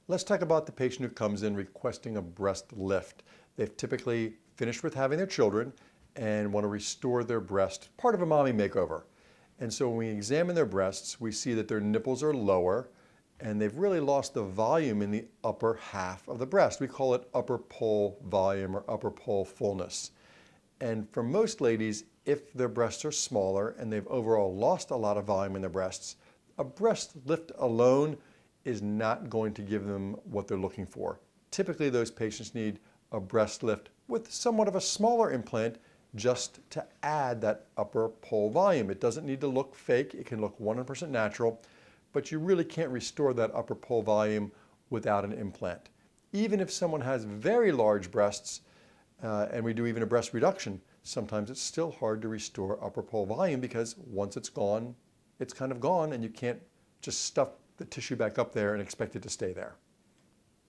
Let's talk about the patient who comes in requesting a breast lift. They've typically finished with having their children and want to restore their breast, part of a mommy makeover. And so when we examine their breasts, we see that their nipples are lower and they've really lost the volume in the upper half of the breast. We call it upper pole volume or upper pole fullness. And for most ladies, if their breasts are smaller and they've overall lost a lot of volume in their breasts, a breast lift alone is not going to give them what they're looking for. Typically, those patients need a breast lift with somewhat of a smaller implant just to add that upper pole volume. It doesn't need to look fake. It can look 100% natural, but you really can't restore that upper pole volume without an implant. Even if someone has very large breasts, and we do even a breast reduction, sometimes it's still hard to restore upper pole volume because once it's gone, it's kind of gone, and you can't just stuff the tissue back up there and expect it to stay there.